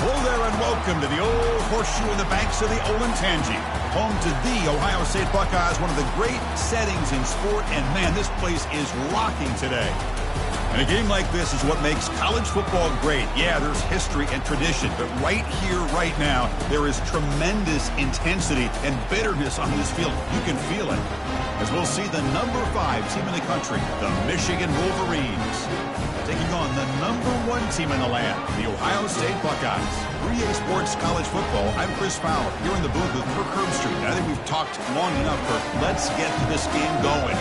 Hello there and welcome to the old horseshoe in the banks of the Olentangy, home to the Ohio State Buckeyes, one of the great settings in sport, and man, this place is rocking today. And a game like this is what makes college football great. Yeah, there's history and tradition, but right here, right now, there is tremendous intensity and bitterness on this field. You can feel it. As we'll see the number 5 team in the country, the Michigan Wolverines, taking on the number 1 team in the land, the Ohio State Buckeyes. 3A Sports College Football, I'm Chris Fowler, here in the booth with Kirk Herbstreit. I think we've talked long enough, Kirk. Let's get this game going.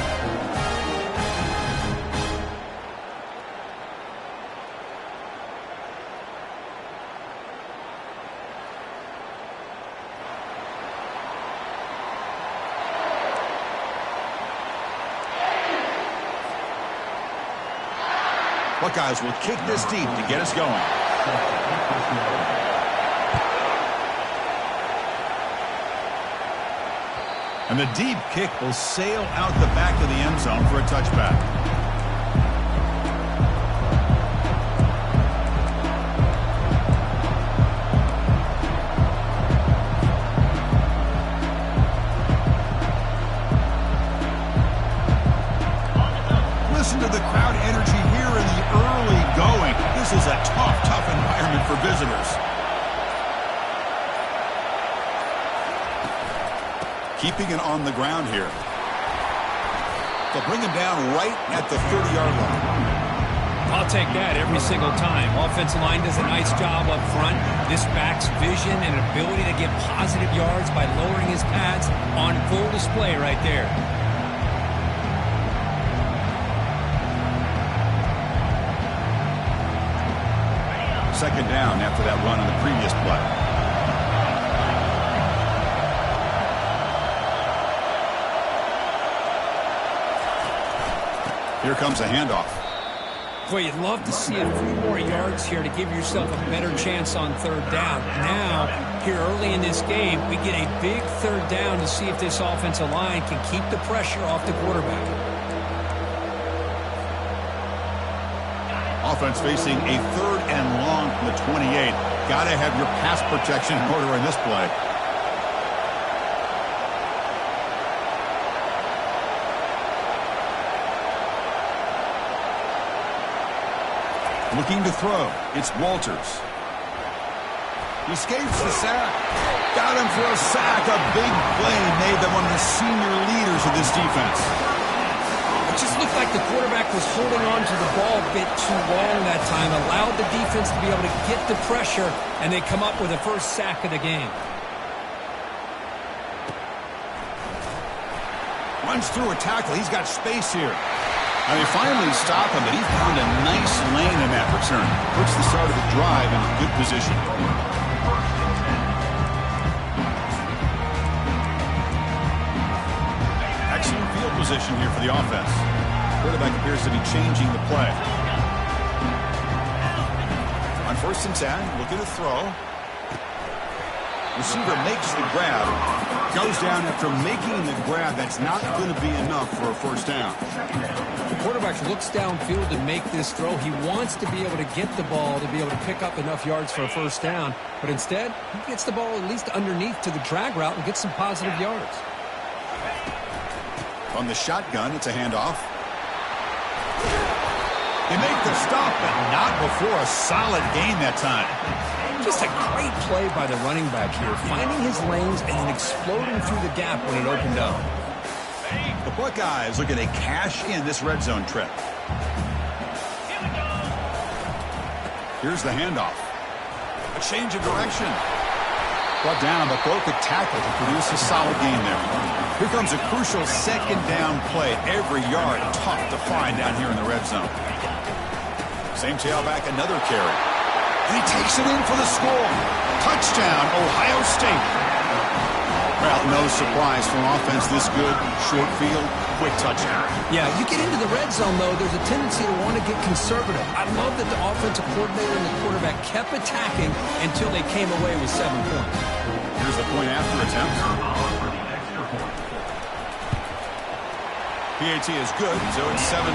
Buckeyes will kick this deep to get us going. And the deep kick will sail out the back of the end zone for a touchback. Listen to the crowd energy here in the early going. This is a tough environment for visitors. Keeping it on the ground here. They'll bring him down right at the 30-yard line. I'll take that every single time. Offensive line does a nice job up front. This back's vision and ability to get positive yards by lowering his pads on full display right there. Second down after that run on the previous play. Here comes a handoff. Boy, you'd love to see a few more yards here to give yourself a better chance on third down. Now, here early in this game, we get a big third down to see if this offensive line can keep the pressure off the quarterback. Offense facing a 3rd and long from the 28. Got to have your pass protection in order in this play. Looking to throw. It's Walters. He escapes the sack. Got him for a sack. A big play made them one of the senior leaders of this defense. It just looked like the quarterback was holding on to the ball a bit too long that time, allowed the defense to be able to get the pressure, and they come up with the first sack of the game. Runs through a tackle. He's got space here. And they finally stop him, but he found a nice lane in that return. Puts the start of the drive in a good position. Excellent field position here for the offense. Quarterback appears to be changing the play. On 1st and 10, looking to throw. Receiver makes the grab. Goes down after making the grab. That's not going to be enough for a first down. The quarterback looks downfield to make this throw. He wants to be able to get the ball to be able to pick up enough yards for a first down. But instead, he gets the ball at least underneath to the drag route and gets some positive yards. From the shotgun, it's a handoff. They make the stop, but not before a solid gain that time. Just a great play by the running back here, finding his lanes and then exploding through the gap when it opened up. The Buckeyes looking to cash in this red zone trip. Here's the handoff. A change of direction. Brought down, but broke a tackle to produce a solid gain there. Here comes a crucial 2nd down play. Every yard tough to find down here in the red zone. Same tailback, another carry. And he takes it in for the score. Touchdown, Ohio State. Well, no surprise for an offense this good. Short field, quick touchdown. Yeah, you get into the red zone, though, there's a tendency to want to get conservative. I love that the offensive coordinator and the quarterback kept attacking until they came away with 7 points. Here's the point after attempt. PAT is good, so it's 7-0.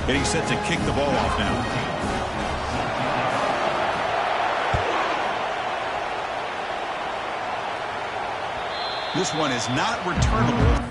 Getting set to kick the ball off now. This one is not returnable.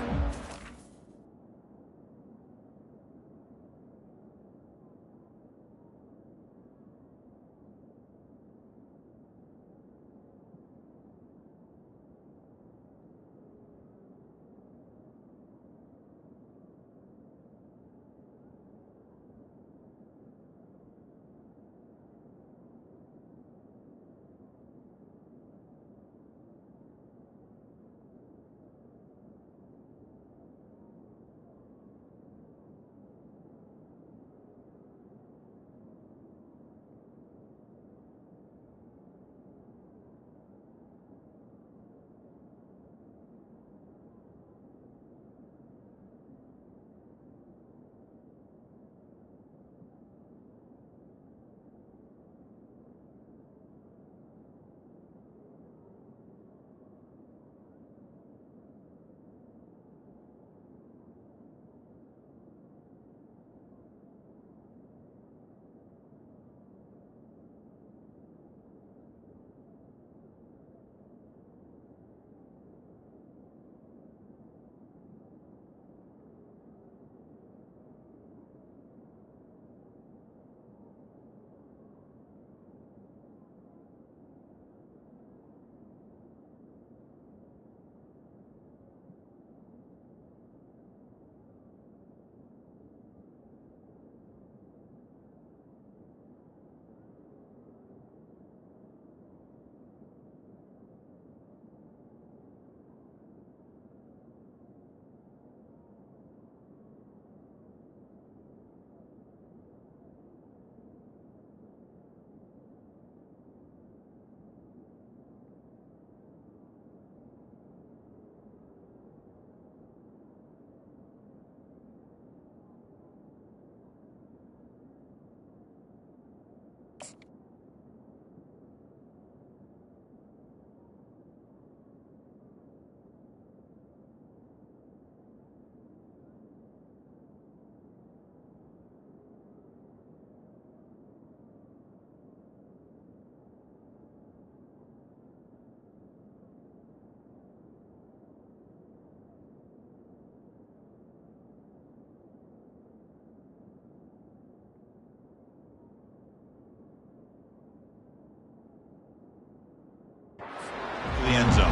The end zone.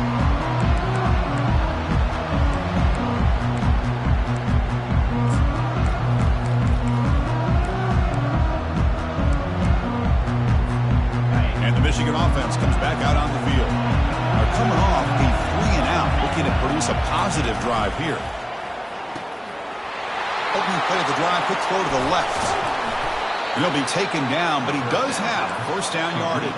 And the Michigan offense comes back out on the field. They're coming off a 3-and-out, looking to produce a positive drive here. Opening play of the drive, quick throw to the left. And he'll be taken down, but he does have first down yardage.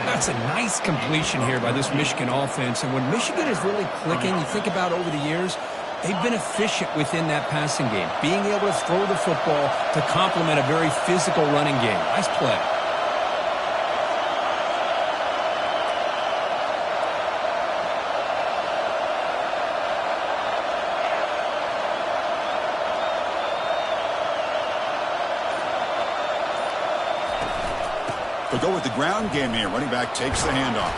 That's a nice completion here by this Michigan offense. And when Michigan is really clicking, you think about over the years, they've been efficient within that passing game, being able to throw the football to complement a very physical running game. Nice play. They'll go with the ground game here. Running back takes the handoff.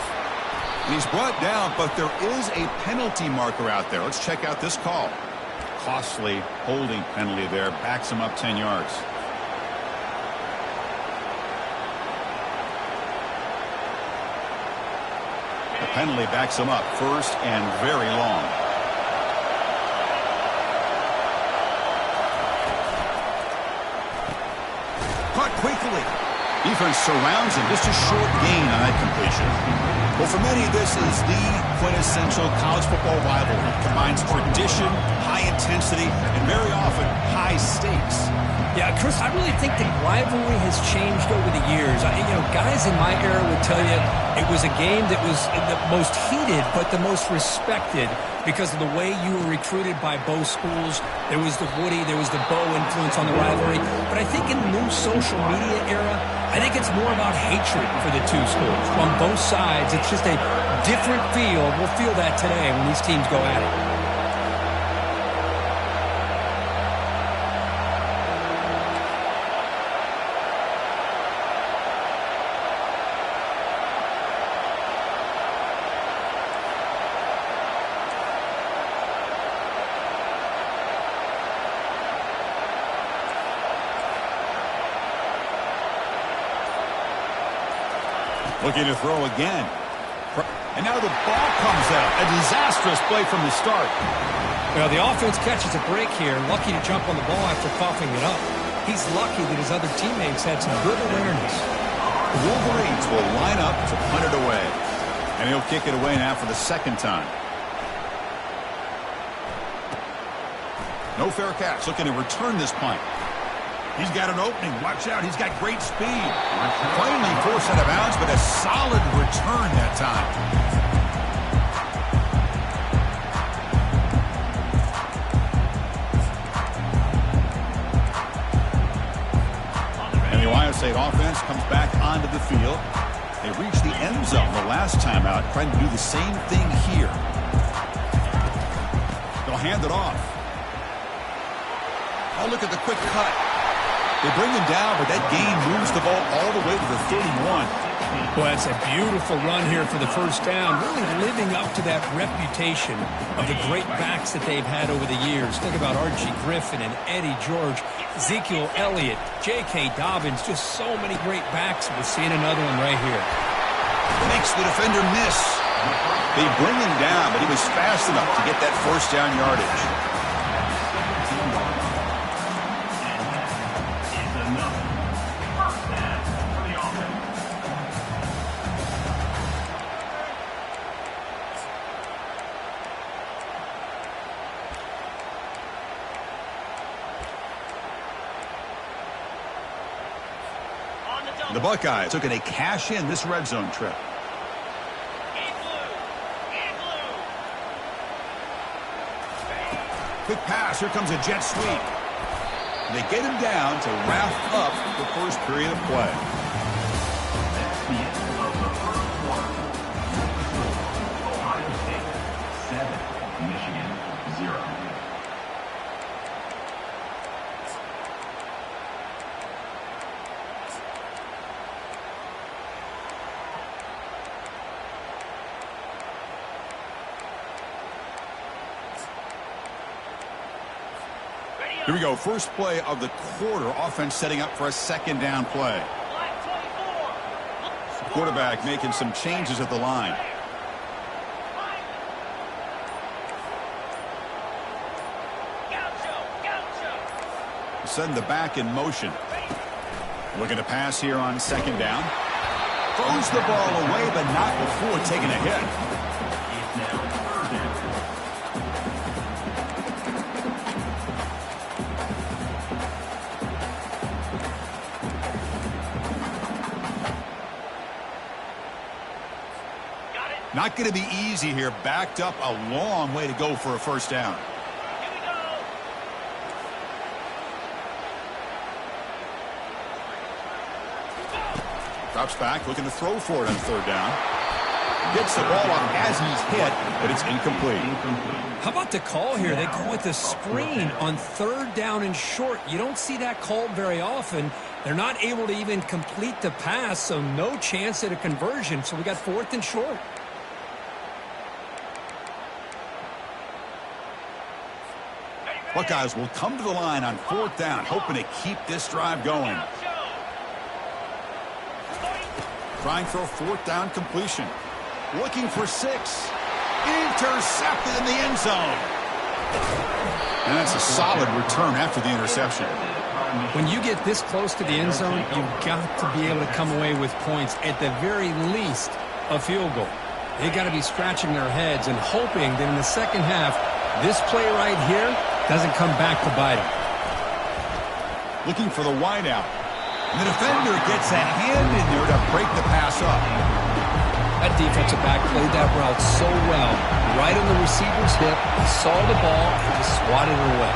And he's brought down, but there is a penalty marker out there. Let's check out this call. Costly holding penalty there. Backs him up 10 yards. The penalty backs him up first and very long. Caught quickly. Defense surrounds him. Just a short gain on that completion. Well, for many, this is the quintessential college football rivalry. It combines tradition, high intensity, and very often high stakes. Yeah, Chris, I really think the rivalry has changed over the years. Guys in my era would tell you it was a game that was the most heated but the most respected because of the way you were recruited by both schools. There was the Woody, there was the Bo influence on the rivalry. But I think in the new social media era, I think it's more about hatred for the two schools. On both sides, it's just a different feel. We'll feel that today when these teams go at it. Looking to throw again. And now the ball comes out. A disastrous play from the start. Well, the offense catches a break here. Lucky to jump on the ball after coughing it up. He's lucky that his other teammates had some good awareness. The Wolverines will line up to punt it away. And he'll kick it away now for the second time. No fair catch. Looking to return this punt. He's got an opening. Watch out. He's got great speed. Finally forced out of bounds, but a solid return that time. And the Ohio State offense comes back onto the field. They reached the end zone the last time out, trying to do the same thing here. They'll hand it off. Oh, look at the quick cut. They bring him down, but that gain moves the ball all the way to the 31. Well, that's a beautiful run here for the first down, really living up to that reputation of the great backs that they've had over the years. Think about Archie Griffin and Eddie George, Ezekiel Elliott, J.K. Dobbins, just so many great backs. We're seeing another one right here. Makes the defender miss. They bring him down, but he was fast enough to get that first down yardage. The Buckeyes looking to cash in this red zone trip. Quick pass. Here comes a jet sweep. They get him down to wrap up the first period of play. That's the end of the first quarter. Ohio State 7, Michigan 0. Here we go. First play of the quarter. Offense setting up for a second down play. The quarterback making some changes at the line. Setting the back in motion. Looking to pass here on second down. Throws the ball away, but not before taking a hit. Not going to be easy here. Backed up a long way to go for a first down. Here we go. Drops back, looking to throw for it on third down. Gets the ball up as he's hit, but it's incomplete. How about the call here? They call it the screen on third down and short. You don't see that called very often. They're not able to even complete the pass, so no chance at a conversion. So we got fourth and short. Buckeyes will come to the line on fourth down, hoping to keep this drive going. Trying for a fourth down completion. Looking for 6. Intercepted in the end zone. And that's a solid return after the interception. When you get this close to the end zone, you've got to be able to come away with points, at the very least a field goal. They've got to be scratching their heads and hoping that in the second half, this play right here doesn't come back to bite them. Looking for the wideout. And the defender gets a hand in there to break the pass up. That defensive back played that route so well. Right on the receiver's hip, he saw the ball and just swatted it away.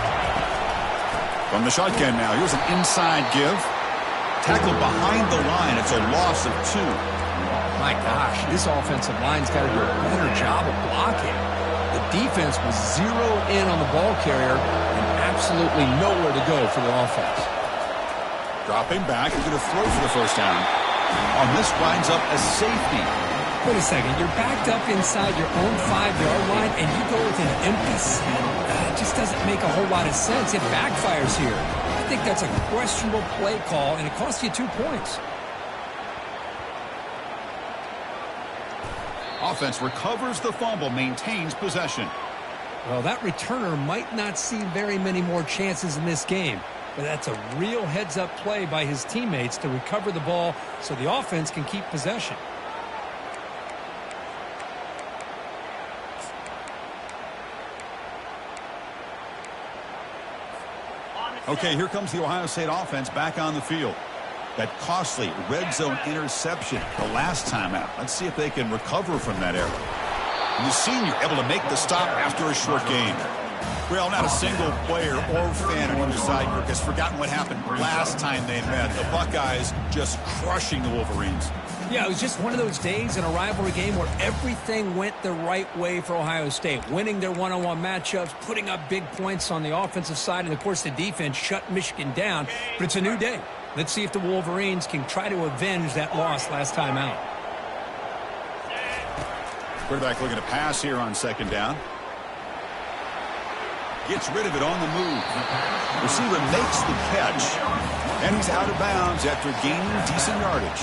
From the shotgun now, here's an inside give. Tackled behind the line. It's a loss of 2. My gosh, this offensive line's got to do a better job of blocking. The defense was zeroed in on the ball carrier and absolutely nowhere to go for the offense. Dropping back, he's going to throw for the first down. On this winds up a safety. Wait a second, you're backed up inside your own 5-yard line and you go with an empty set? It just doesn't make a whole lot of sense. It backfires here. I think that's a questionable play call and it costs you 2 points. Offense recovers the fumble, maintains possession. Well, that returner might not see very many more chances in this game, but that's a real heads-up play by his teammates to recover the ball so the offense can keep possession. Okay, here comes the Ohio State offense back on the field. That costly red zone interception the last time out. Let's see if they can recover from that error. And the senior able to make the stop after a short game. Well, not a single player or fan on either side, Kirk, has forgotten what happened last time they met. The Buckeyes just crushing the Wolverines. Yeah, it was just one of those days in a rivalry game where everything went the right way for Ohio State, winning their one-on-one matchups, putting up big points on the offensive side, and, of course, the defense shut Michigan down. But it's a new day. Let's see if the Wolverines can try to avenge that loss last time out. Quarterback looking to pass here on second down. Gets rid of it on the move. Receiver makes the catch, and he's out of bounds after gaining decent yardage.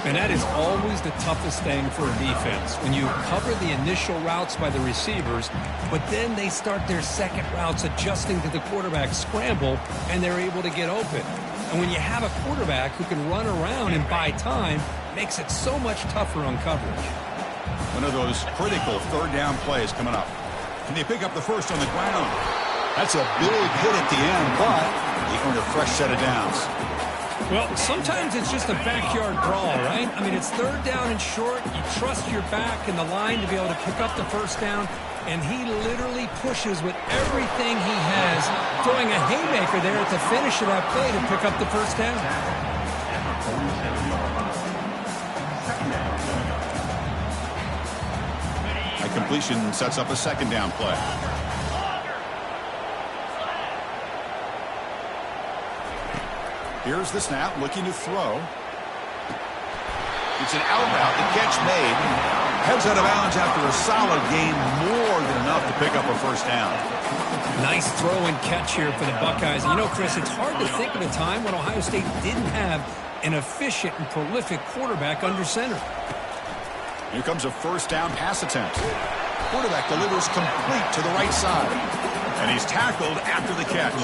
And that is always the toughest thing for a defense, when you cover the initial routes by the receivers, but then they start their second routes adjusting to the quarterback scramble, and they're able to get open. And when you have a quarterback who can run around and buy time, it makes it so much tougher on coverage. One of those critical third down plays coming up. Can they pick up the first on the ground? That's a big hit at the end, but they earned a fresh set of downs. Well, sometimes it's just a backyard brawl, right? I mean, it's third down and short. You trust your back and the line to be able to pick up the first down, and he literally pushes with everything he has, throwing a haymaker there at the finish of that play to pick up the first down. A completion sets up a second down play. Here's the snap, looking to throw. It's an out route, the catch made. Heads out of bounds after a solid gain, more than enough to pick up a first down. Nice throw and catch here for the Buckeyes. You know, Chris, it's hard to think of a time when Ohio State didn't have an efficient and prolific quarterback under center. Here comes a first down pass attempt. Quarterback delivers complete to the right side. And he's tackled after the catch.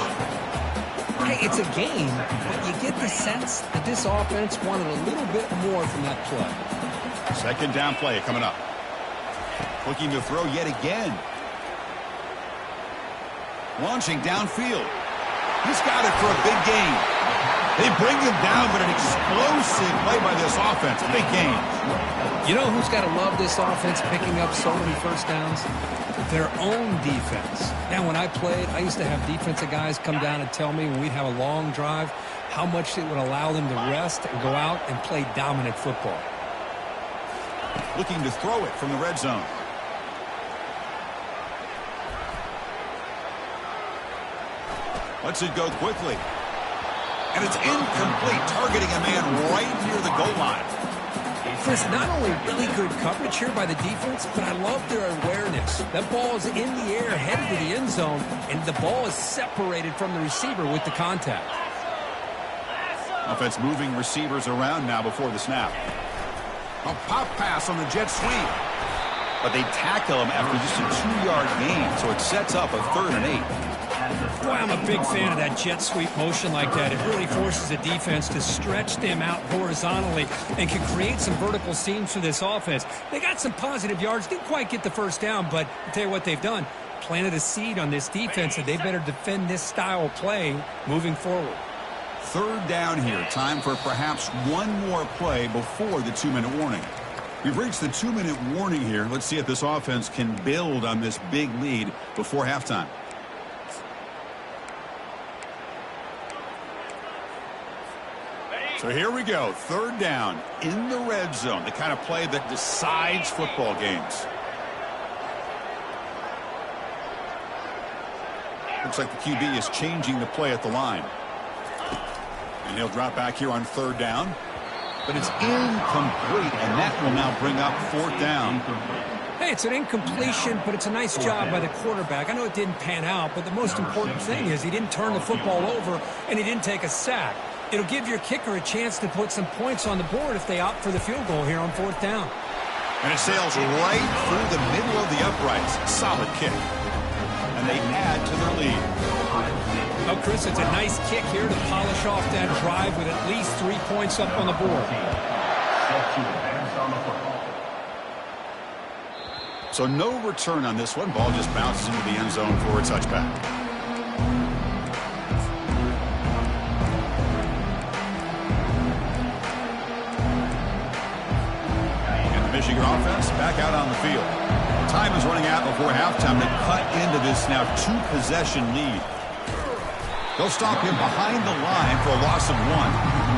Okay, it's a game, but you get the sense that this offense wanted a little bit more from that play. Second down play coming up. Looking to throw yet again. Launching downfield. He's got it for a big gain. They bring him down, but an explosive play by this offense. Big gain. You know who's got to love this offense picking up so many first downs? Their own defense. Now, when I played, I used to have defensive guys come down and tell me when we'd have a long drive how much it would allow them to rest and go out and play dominant football. Looking to throw it from the red zone. Lets it go quickly. And it's incomplete, targeting a man right near the goal line. Chris, not only really good coverage here by the defense, but I love their awareness. That ball is in the air, headed to the end zone, and the ball is separated from the receiver with the contact. Offense moving receivers around now before the snap. A pop pass on the jet sweep. But they tackle him after just a 2-yard gain, so it sets up a 3rd and 8. Boy, I'm a big fan of that jet sweep motion like that. It really forces the defense to stretch them out horizontally and can create some vertical seams for this offense. They got some positive yards, didn't quite get the first down, but I'll tell you what they've done. Planted a seed on this defense, and they better defend this style of play moving forward. 3rd down here. Time for perhaps one more play before the 2-minute warning. We've reached the 2-minute warning here. Let's see if this offense can build on this big lead before halftime. So here we go, 3rd down in the red zone, the kind of play that decides football games. Looks like the QB is changing the play at the line. And he'll drop back here on 3rd down. But it's incomplete, and that will now bring up 4th down. Hey, it's an incompletion, but it's a nice job by the quarterback. I know it didn't pan out, but the most important thing is he didn't turn the football over, and he didn't take a sack. It'll give your kicker a chance to put some points on the board if they opt for the field goal here on 4th down. And it sails right through the middle of the uprights. Solid kick. And they add to their lead. Oh, Chris, it's a nice kick here to polish off that drive with at least 3 points up on the board. So no return on this one. Ball just bounces into the end zone for a touchback. And the Michigan offense back out on the field. Time is running out before halftime to cut into this now two-possession lead. They'll stop him behind the line for a loss of 1.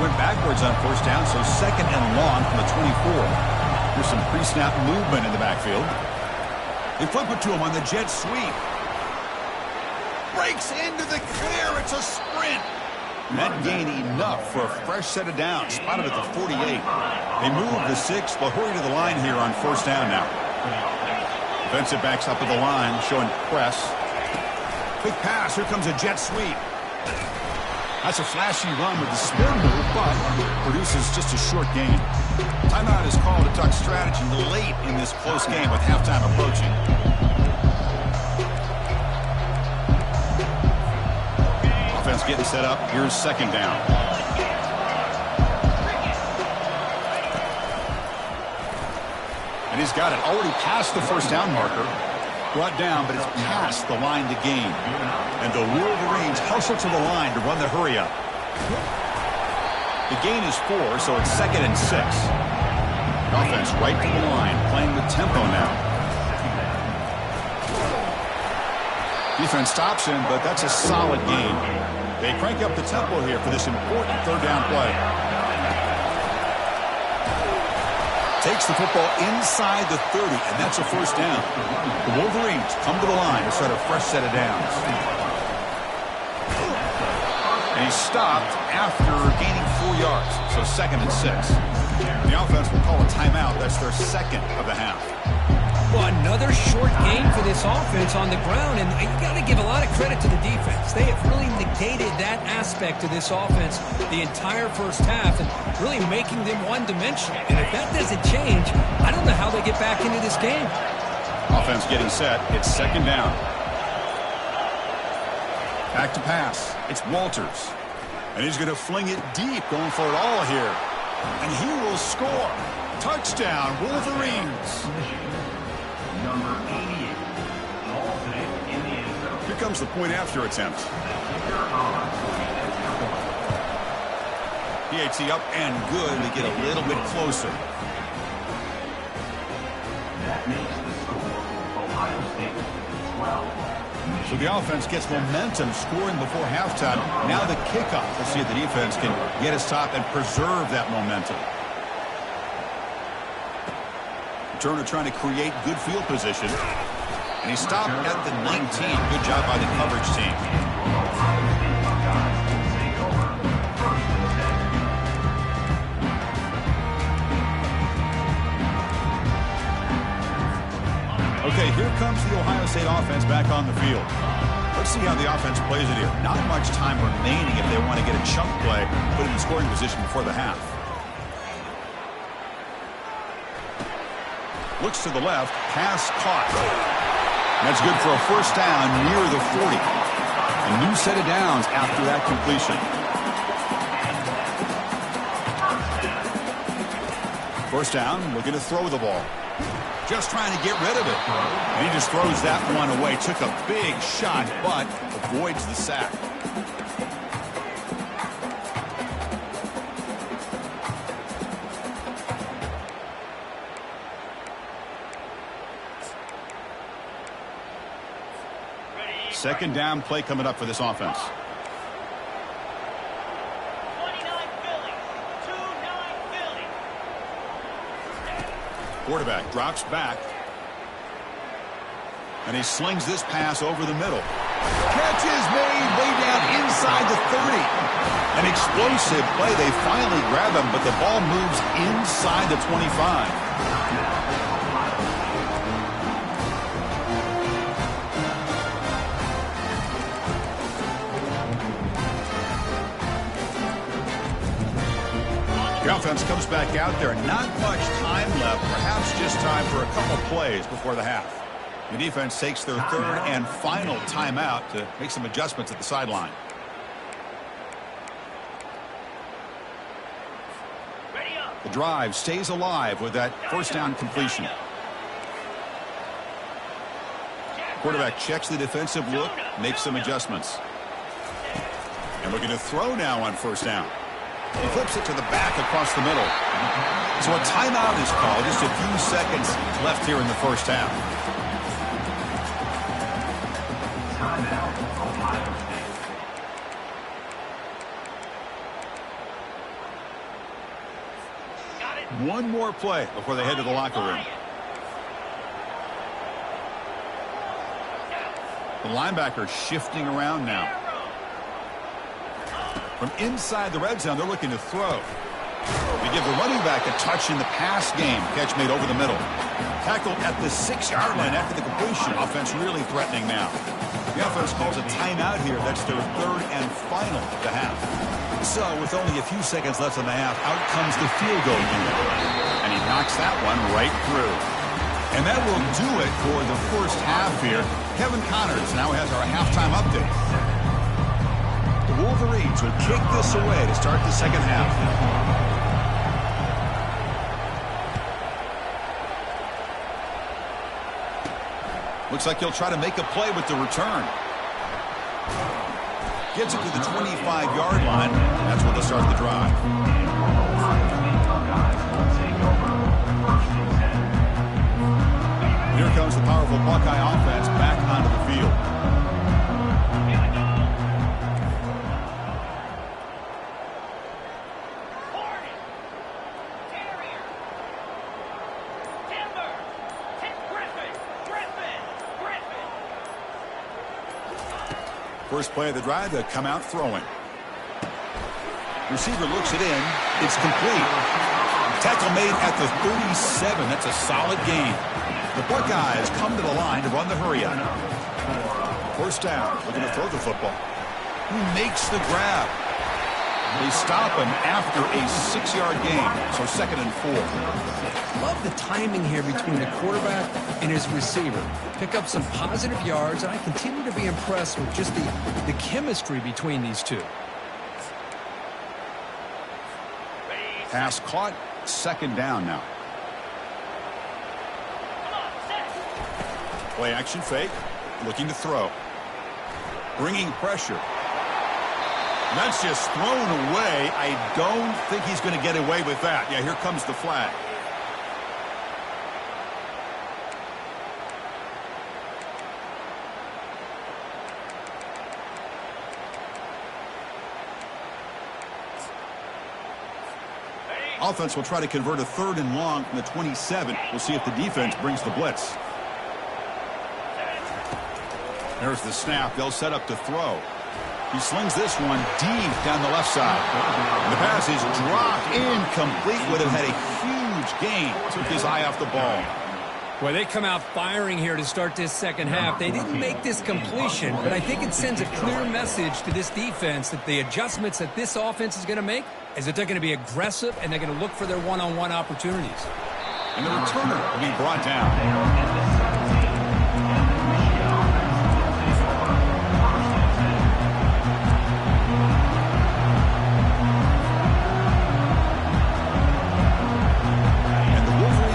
Went backwards on first down, so second and long from the 24. There's some pre-snap movement in the backfield. They flip it to him on the jet sweep. Breaks into the clear. It's a sprint. And that gained enough for a fresh set of downs. Spotted at the 48. They move the 6. They'll hurry to the line here on first down now. Defensive backs up at the line, showing press. Quick pass. Here comes a jet sweep. That's a flashy run with the spin move, but produces just a short gain. Timeout is called to talk strategy late in this close game with halftime approaching. Offense getting set up. Here's second down. And he's got it already past the first down marker. Brought down, but it's past the line to gain. And the Wolverines hustle to the line to run the hurry up. The gain is 4, so it's second and 6. Offense right to the line, playing with tempo now. Defense stops him, but that's a solid gain. They crank up the tempo here for this important third down play. Takes the football inside the 30, and that's a first down. The Wolverines come to the line to start a fresh set of downs. And he's stopped after gaining 4 yards, so second and 6. The offense will call a timeout. That's their second of the half. Well, another short gain for this offense on the ground, and you got to give a lot of credit to the defense. They have really negated that aspect of this offense the entire first half and really making them one-dimensional. And if that doesn't change, I don't know how they get back into this game. Offense getting set. It's second down. Back to pass. It's Walters. And he's going to fling it deep, going for it all here. And he will score. Touchdown, Wolverines. Number 88. Alternate in the end zone. Here comes the point after attempt. PAT up and good. They get a little bit closer. That makes the score Ohio State 12. So the offense gets momentum scoring before halftime. Now the kickoff. Let's see if the defense can get his top and preserve that momentum. Turner trying to create good field position. And he stopped at the 19. Good job by the coverage team. Okay, here comes the Ohio State offense back on the field. Let's see how the offense plays it here. Not much time remaining if they want to get a chunk play, put him in scoring position before the half. Looks to the left, pass caught. That's good for a first down near the 40. A new set of downs after that completion. First down, looking to throw the ball. Just trying to get rid of it. And he just throws that one away. Took a big shot, but avoids the sack. Second down play coming up for this offense. 29 Philly. 2-9 Philly. Quarterback drops back. And he slings this pass over the middle. Catch is made way down inside the 30. An explosive play. They finally grab him, but the ball moves inside the 25. The offense comes back out there. Not much time left. Perhaps just time for a couple plays before the half. The defense takes their third and final timeout to make some adjustments at the sideline. The drive stays alive with that first down completion. Quarterback checks the defensive look, makes some adjustments. And looking to throw now on first down. He flips it to the back across the middle. So a timeout is called. Just a few seconds left here in the first half. Timeout, Ohio State. One more play before they head to the locker room. The linebacker shifting around now. From inside the red zone, they're looking to throw. They give the running back a touch in the pass game. Catch made over the middle. Tackled at the 6-yard line after the completion. Offense really threatening now. The offense calls a timeout here. That's their third and final of the half. So with only a few seconds left in the half, out comes the field goal unit. And he knocks that one right through. And that will do it for the first half here. Kevin Connors now has our halftime update. The Wolverines will kick this away to start the second half. Looks like he'll try to make a play with the return. Gets it to the 25-yard line. That's where they'll start the drive. Here comes the powerful Buckeye offense back onto the field. First play of the drive, they come out throwing. Receiver looks it in. It's complete. Tackle made at the 37. That's a solid gain. The Buckeyes come to the line to run the hurry up. First down. Looking to throw the football. Who makes the grab? They stop him after a 6-yard gain. So 2nd and 4. Love the timing here between the quarterback and his receiver. Pick up some positive yards, and I continue to be impressed with just the chemistry between these two. Pass caught. 2nd down now. Play action fake. Looking to throw. Bringing pressure. And that's just thrown away. I don't think he's going to get away with that. Yeah, here comes the flag. Offense will try to convert a 3rd and long from the 27. We'll see if the defense brings the blitz. There's the snap. They'll set up to throw. He slings this one deep down the left side. The pass is dropped incomplete. Would have had a huge gain. Took his eye off the ball. Well, they come out firing here to start this second half. They didn't make this completion, but I think it sends a clear message to this defense that the adjustments that this offense is going to make is that they're going to be aggressive and they're going to look for their one-on-one opportunities. And the returner will be brought down.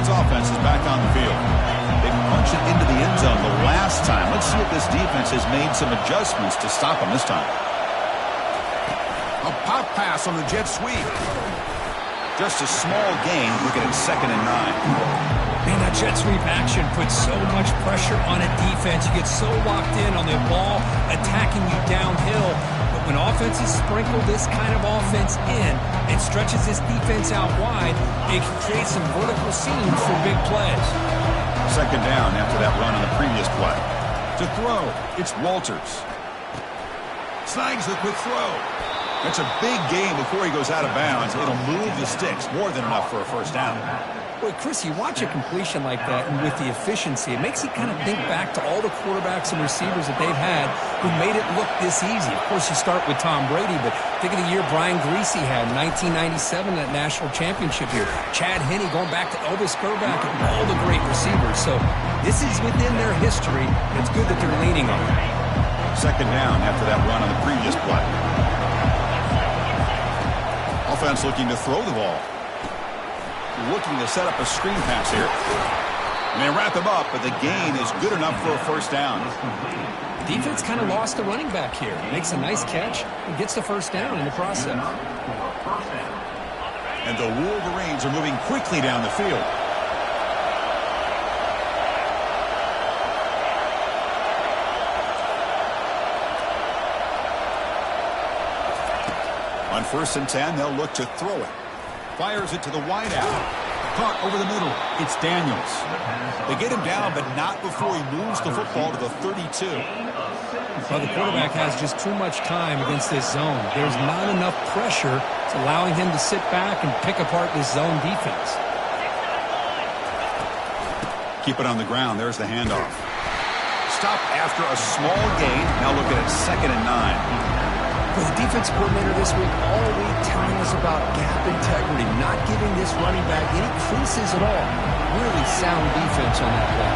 Offense is back on the field. They punch it into the end zone the last time. Let's see if this defense has made some adjustments to stop them this time. A pop pass on the jet sweep. Just a small gain. Looking at 2nd and 9. Man, that jet sweep action puts so much pressure on a defense. You get so locked in on the ball attacking you downhill. But when offenses sprinkle this kind of offense in and stretches this defense out wide, it can create some vertical seams for big plays. 2nd down after that run on the previous play. To throw, it's Walters. Snags the quick throw. That's a big gain before he goes out of bounds. It'll move the sticks. More than enough for a first down. Well, Chris, you watch a completion like that, and with the efficiency, it makes you kind of think back to all the quarterbacks and receivers that they've had who made it look this easy. Of course, you start with Tom Brady, but think of the year Brian Griese had in 1997, that national championship year. Chad Henne going back to Elvis Grbac and all the great receivers. So this is within their history, and it's good that they're leaning on it. Second down after that run on the previous play. Offense looking to throw the ball. Looking to set up a screen pass here. And they wrap him up, but the gain is good enough for a first down. Defense kind of lost the running back here. Makes a nice catch and gets the first down in the process. And the Wolverines are moving quickly down the field. On 1st and 10, they'll look to throw it. Fires it to the wideout. Caught over the middle. It's Daniels. They get him down, but not before he moves the football to the 32. Well, the quarterback has just too much time against this zone. There's not enough pressure. It's allowing him to sit back and pick apart this zone defense. Keep it on the ground. There's the handoff. Stop after a small gain. Now look at it, 2nd and 9. For the defense coordinator this week, all week telling us about gap integrity, not giving this running back any creases at all. Really sound defense on that play.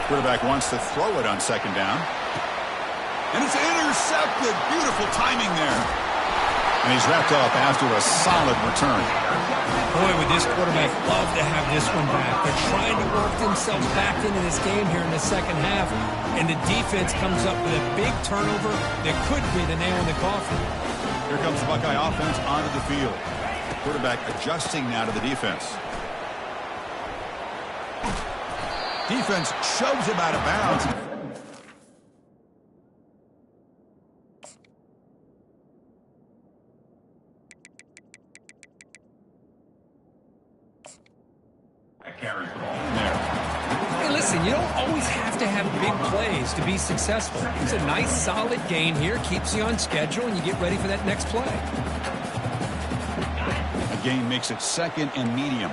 Quarterback wants to throw it on 2nd down. And it's intercepted. Beautiful timing there. And he's wrapped up after a solid return. Boy, would this quarterback love to have this one back. They're trying to work themselves back into this game here in the second half, and the defense comes up with a big turnover that could be the nail in the coffin. Here comes the Buckeye offense onto the field. Quarterback adjusting now to the defense. Defense shoves him out of bounds. Hey, listen, you don't always have to have big plays to be successful. It's a nice, solid gain here, keeps you on schedule, and you get ready for that next play. A gain makes it 2nd and medium.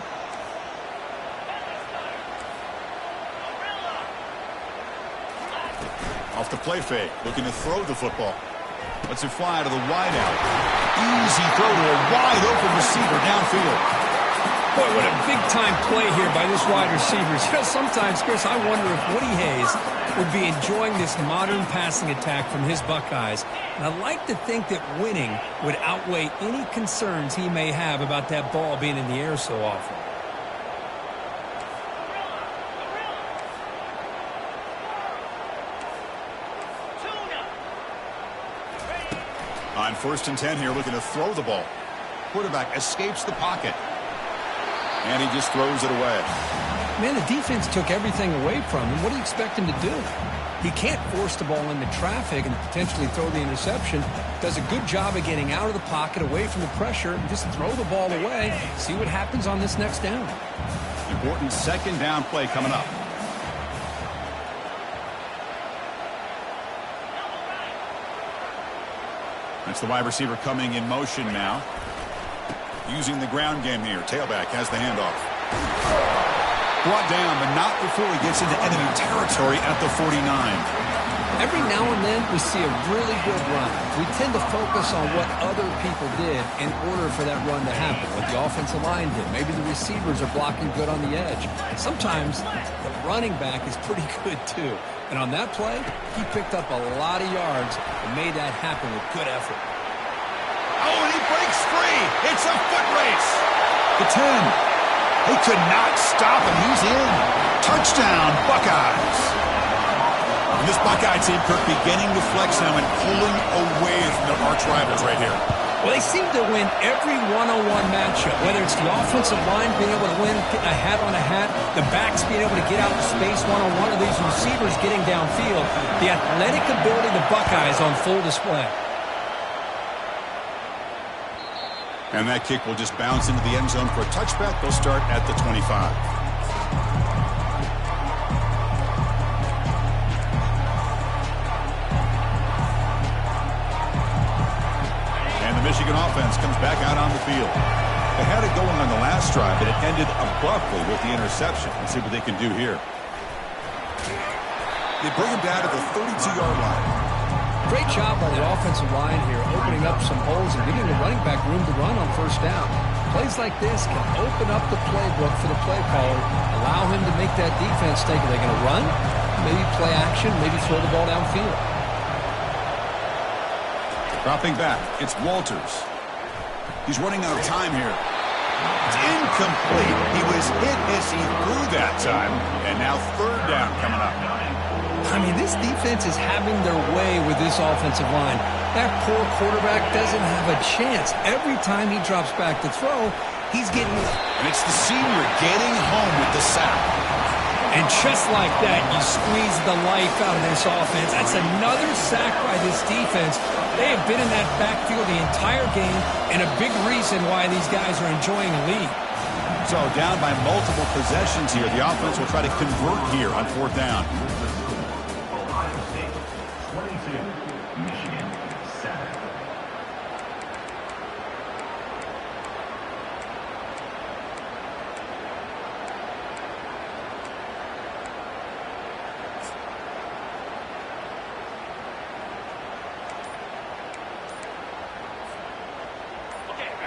Off the play fake, looking to throw the football. Lets it fly to the wideout. Easy throw to a wide open receiver downfield. Boy, what a big-time play here by this wide receiver. You know, sometimes, Chris, I wonder if Woody Hayes would be enjoying this modern passing attack from his Buckeyes. And I like to think that winning would outweigh any concerns he may have about that ball being in the air so often. On 1st and 10 here, looking to throw the ball. Quarterback escapes the pocket. And he just throws it away. Man, the defense took everything away from him. What do you expect him to do? He can't force the ball into traffic and potentially throw the interception. Does a good job of getting out of the pocket, away from the pressure, and just throw the ball away. See what happens on this next down. Important 2nd down play coming up. That's the wide receiver coming in motion now. Using the ground game here. Tailback has the handoff. Brought down, but not before he gets into enemy territory at the 49. Every now and then we see a really good run. We tend to focus on what other people did in order for that run to happen. What the offensive line did. Maybe the receivers are blocking good on the edge. Sometimes the running back is pretty good too. And on that play, he picked up a lot of yards and made that happen with good effort. Oh, and he breaks free. It's a foot race. The 10. He could not stop him. He's in. Touchdown, Buckeyes. And this Buckeye team, Kirk, beginning to flex now and pulling away from their arch rivals right here. Well, they seem to win every one-on-one matchup, whether it's the offensive line being able to win a hat on a hat, the backs being able to get out in space one-on-one, or these receivers getting downfield. The athletic ability of the Buckeyes on full display. And that kick will just bounce into the end zone for a touchback. They'll start at the 25. back out on the field. They had it going on the last drive, but it ended abruptly with the interception. Let's see what they can do here. They bring him down to the 32-yard line. Great job by the offensive line here, opening up some holes and giving the running back room to run on first down. Plays like this can open up the playbook for the play caller, allow him to make that defense think, are they going to run? Maybe play action, maybe throw the ball downfield. Dropping back, it's Walters. He's running out of time here. It's incomplete. He was hit as he threw that time. And now third down coming up. I mean, this defense is having their way with this offensive line. That poor quarterback doesn't have a chance. Every time he drops back to throw, he's getting it. And it's the senior getting home with the sack. And just like that, you squeeze the life out of this offense. That's another sack by this defense. They have been in that backfield the entire game, and a big reason why these guys are enjoying a lead. So down by multiple possessions here. The offense will try to convert here on fourth down. Ohio State 22, Michigan 7.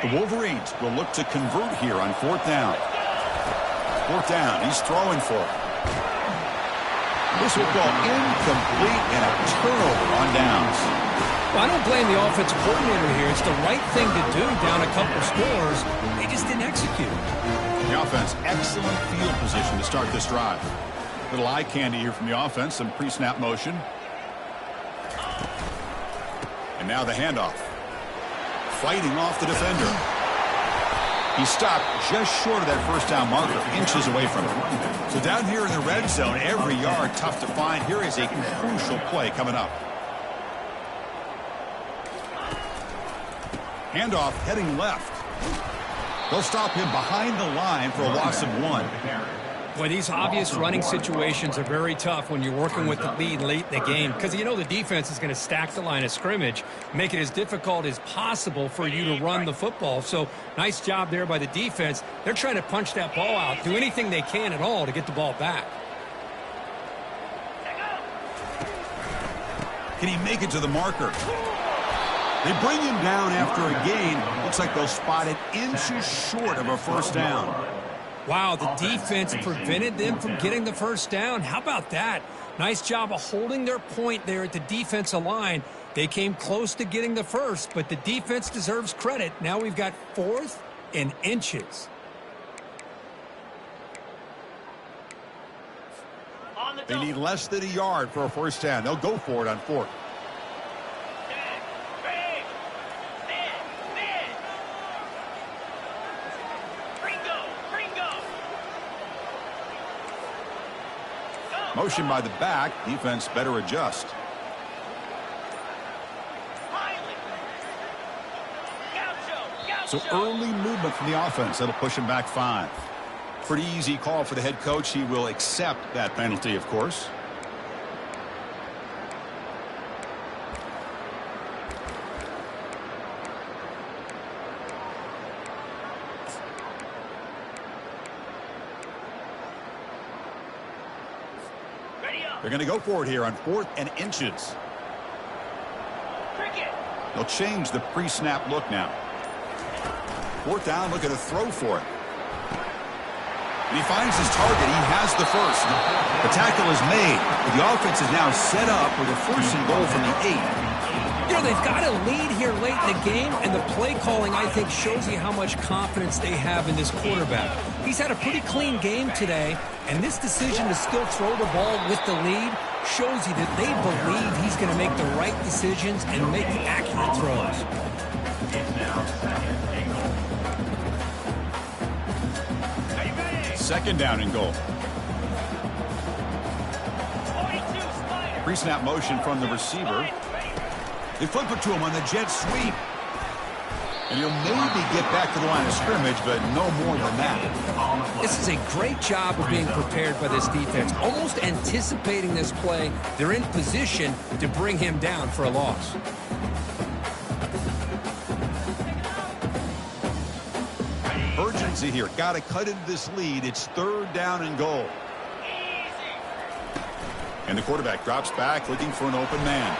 The Wolverines will look to convert here on fourth down. Fourth down, he's throwing for it. This will go incomplete and a turnover on downs. Well, I don't blame the offensive coordinator here. It's the right thing to do down a couple scores. They just didn't execute. The offense, excellent field position to start this drive. Little eye candy here from the offense, some pre-snap motion. And now the handoff. Fighting off the defender. He stopped just short of that first down marker, inches away from it. So down here in the red zone, every yard tough to find. Here is a crucial play coming up. Handoff heading left. They'll stop him behind the line for a loss of 1. Boy, these obvious running situations are very tough when you're working with the lead late in the game because you know the defense is going to stack the line of scrimmage, make it as difficult as possible for you to run the football. So nice job there by the defense. They're trying to punch that ball out, do anything they can at all to get the ball back. Can he make it to the marker? They bring him down after a gain. Looks like they'll spot it inches short of a first down. Wow, the defense prevented them from getting the first down. How about that? Nice job of holding their point there at the defensive line. They came close to getting the first, but the defense deserves credit. Now we've got 4th and inches. They need less than a yard for a first down. They'll go for it on 4th. Motion by the back. Defense better adjust. So early movement from the offense. That'll push him back 5. Pretty easy call for the head coach. He will accept that penalty, of course. They're going to go for it here on 4th and inches. They'll change the pre-snap look now. 4th down, look at a throw for it. And he finds his target. He has the first. The tackle is made. The offense is now set up with a 1st and goal from the 8. You know, they've got a lead here late in the game, and the play calling, I think, shows you how much confidence they have in this quarterback. He's had a pretty clean game today, and this decision to still throw the ball with the lead shows you that they believe he's going to make the right decisions and make accurate throws. Second down and goal. Pre-snap motion from the receiver. They flip it to him on the jet sweep. And he'll maybe get back to the line of scrimmage, but no more than that. This is a great job of being prepared by this defense. Almost anticipating this play, they're in position to bring him down for a loss. urgency here. Got to cut into this lead. It's 3rd down and goal. And the quarterback drops back looking for an open man.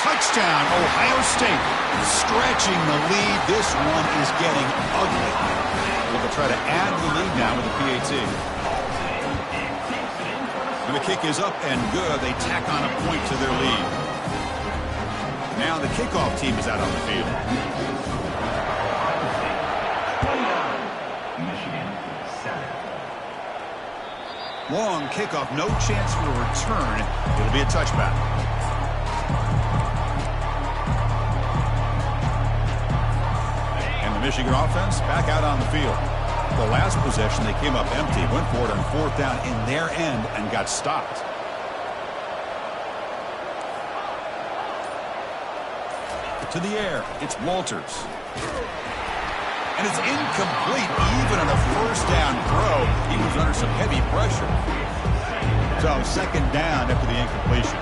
Touchdown, Ohio State. Stretching the lead. This one is getting ugly. They'll try to add the lead now with the PAT. And the kick is up and good. They tack on a point to their lead. Now the kickoff team is out on the field. Long kickoff, no chance for a return. It'll be a touchback. And the Michigan offense back out on the field. The last possession, they came up empty, went for it on 4th down in their end and got stopped. To the air, it's Walters. And it's incomplete even on a 1st down throw. He was under some heavy pressure. So 2nd down after the incompletion.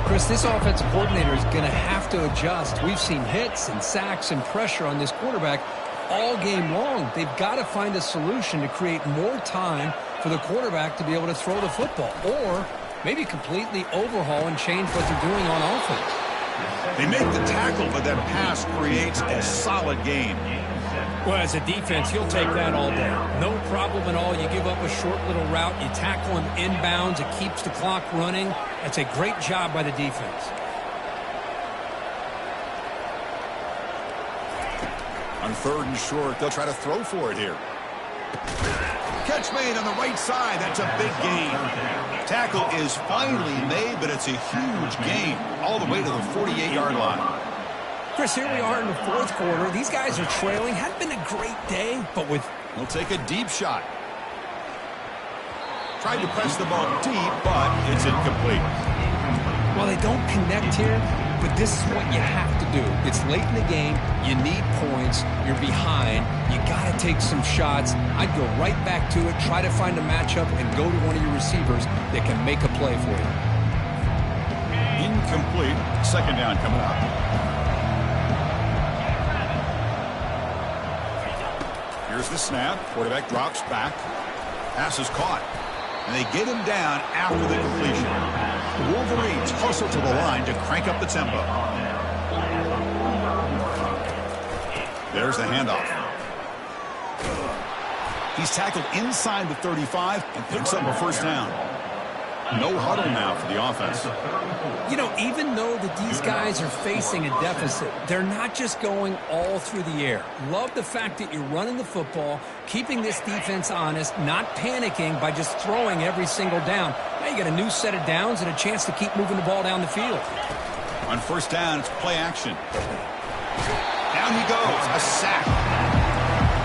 Chris, this offensive coordinator is going to have to adjust. We've seen hits and sacks and pressure on this quarterback all game long. They've got to find a solution to create more time for the quarterback to be able to throw the football, or maybe completely overhaul and change what they're doing on offense. They make the tackle, but that pass creates a solid gain. Well, as a defense, you'll take that all day. No problem at all. You give up a short little route. You tackle him inbounds. It keeps the clock running. That's a great job by the defense. On 3rd and short, they'll try to throw for it here. Catch made on the right side. That's a big gain. Tackle is finally made, but it's a huge gain all the way to the 48-yard line. Chris, here we are in the 4th quarter. These guys are trailing. Hadn't been a great day, but with... He'll take a deep shot. Tried to press the ball deep, but it's incomplete. Well, they don't connect here, but this is what you have to do. It's late in the game. You need points. You're behind. You got to take some shots. I'd go right back to it, try to find a matchup, and go to one of your receivers that can make a play for you. Incomplete. 2nd down coming up. Here's the snap. Quarterback drops back. Pass is caught. And they get him down after the completion. The Wolverines hustle to the line to crank up the tempo. There's the handoff. He's tackled inside the 35 and picks up a 1st down. No huddle now for the offense. You know, even though that these guys are facing a deficit, they're not just going all through the air. Love the fact that you're running the football, keeping this defense honest, not panicking by just throwing every single down. Now you got a new set of downs and a chance to keep moving the ball down the field. On 1st down, it's play action. Down he goes, a sack.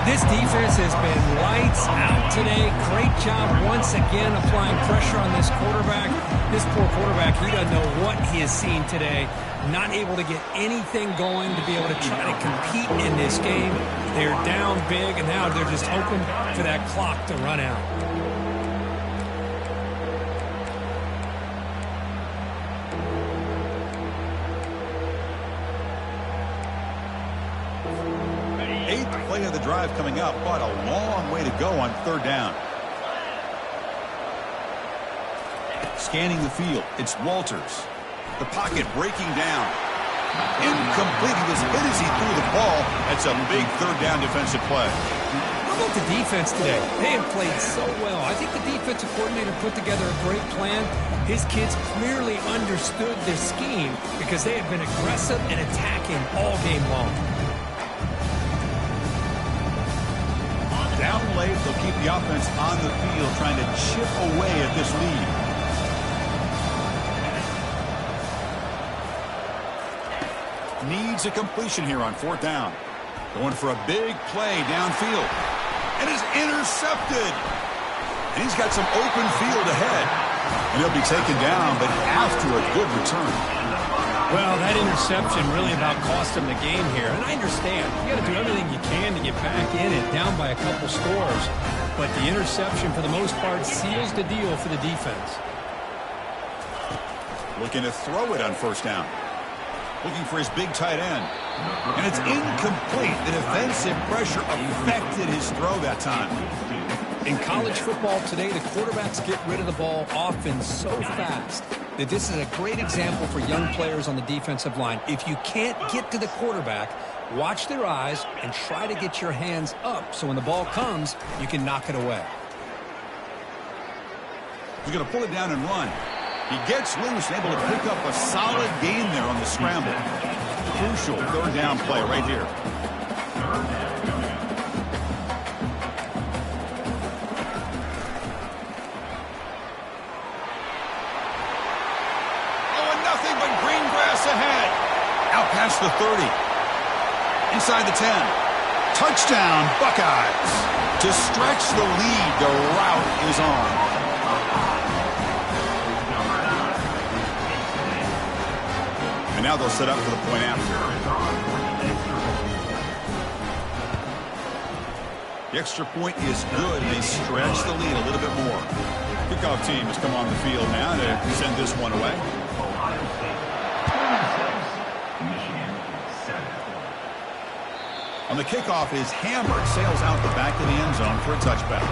This defense has been lights out today. Great job once again applying pressure on this quarterback. This poor quarterback, he doesn't know what he has seen today. Not able to get anything going to be able to try to compete in this game. They're down big, and now they're just hoping for that clock to run out. Play of the drive coming up, but a long way to go on 3rd down. Scanning the field, it's Walters. The pocket breaking down. Incomplete. He was hit as he threw the ball. That's a big 3rd down defensive play. How about the defense today? They have played so well. I think the defensive coordinator put together a great plan. His kids clearly understood their scheme because they have been aggressive and attacking all game long. Down late, they'll keep the offense on the field trying to chip away at this lead. Needs a completion here on 4th down. Going for a big play downfield. And is intercepted. And he's got some open field ahead. And he'll be taken down, but after a good return. Well, that interception really about cost him the game here. And I understand. You got to do everything you can to get back in it, down by a couple scores. But the interception, for the most part, seals the deal for the defense. Looking to throw it on 1st down. Looking for his big tight end. And it's incomplete. The defensive pressure affected his throw that time. In college football today, the quarterbacks get rid of the ball often so fast that this is a great example for young players on the defensive line. If you can't get to the quarterback, watch their eyes and try to get your hands up so when the ball comes, you can knock it away. He's going to pull it down and run. He gets loose and able to pick up a solid gain there on the scramble. Crucial third down play right here. Oh, and nothing but green grass ahead. Out past the 30. Inside the 10. Touchdown, Buckeyes. To stretch the lead, the route is on. And now they'll set up for the point after. The extra point is good, and they stretch the lead a little bit more. Kickoff team has come on the field now to send this one away. Ohio State 26, Michigan 7. On the kickoff, his hammer sails out the back of the end zone for a touchback.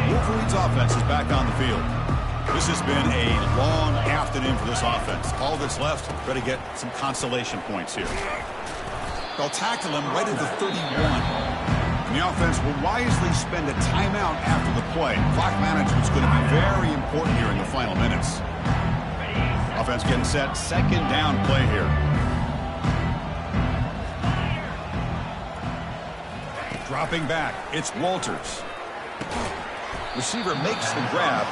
Wolverines offense is back on the field. This has been a long afternoon for this offense. All that's left, try to get some consolation points here. They'll tackle him right at the 31. And the offense will wisely spend a timeout after the play. Clock management is going to be very important here in the final minutes. Offense getting set. Second down play here. Dropping back. It's Walters. Receiver makes the grab.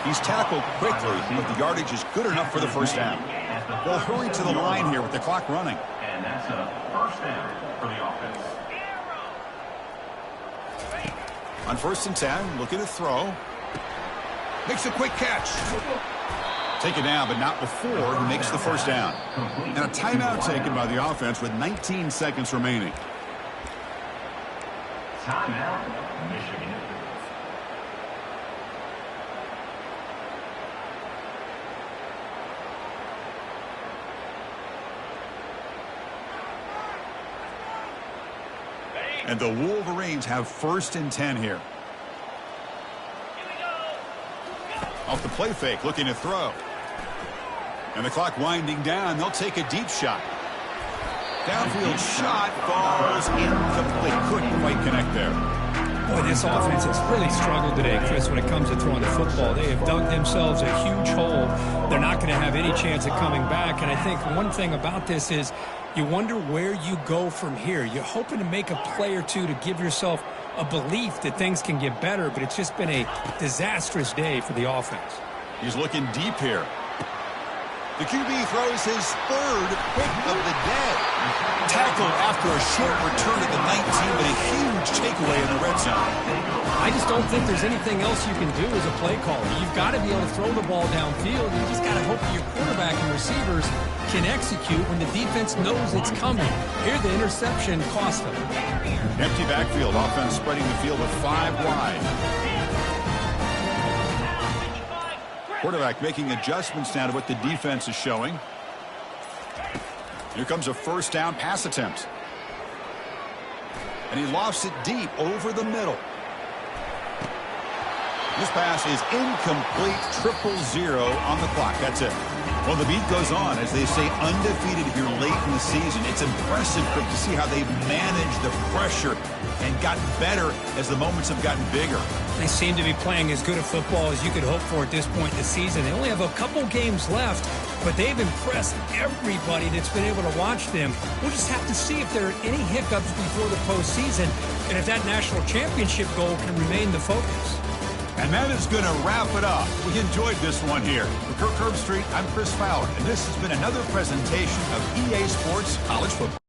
He's tackled quickly, but the yardage is good enough for the first down. They'll hurry to the line here with the clock running. And that's a first down for the offense. On 1st and 10, looking to throw. Makes a quick catch. Take it down, but not before he makes the first down. And a timeout taken by the offense with 19 seconds remaining. Timeout, Michigan. And the Wolverines have 1st and 10 here. Off the play fake, looking to throw. And the clock winding down. They'll take a deep shot. Downfield shot falls incomplete. Couldn't quite connect there. Boy, this offense has really struggled today, Chris, when it comes to throwing the football. They have dug themselves a huge hole. They're not going to have any chance of coming back. And I think one thing about this is you wonder where you go from here. You're hoping to make a play or two to give yourself a belief that things can get better, but it's just been a disastrous day for the offense. He's looking deep here. The QB throws his third pick of the day. Tackled after a short return at the 19, but a huge takeaway in the red zone. I just don't think there's anything else you can do as a play caller. You've got to be able to throw the ball downfield. You just got to hope that your quarterback and receivers can execute when the defense knows it's coming. Here, the interception cost them. Empty backfield. Offense spreading the field with 5 wide. Quarterback making adjustments now to what the defense is showing. Here comes a first down pass attempt. And he lofts it deep over the middle. This pass is incomplete. 0-0 on the clock. That's it. Well, the beat goes on, as they say, undefeated here late in the season. It's impressive, Crick, to see how they've managed the pressure and gotten better as the moments have gotten bigger. They seem to be playing as good a football as you could hope for at this point in the season. They only have a couple games left, but they've impressed everybody that's been able to watch them. We'll just have to see if there are any hiccups before the postseason and if that national championship goal can remain the focus. And that is going to wrap it up. We enjoyed this one here. For Kirk Herbstreit, I'm Chris Fowler, and this has been another presentation of EA Sports College Football.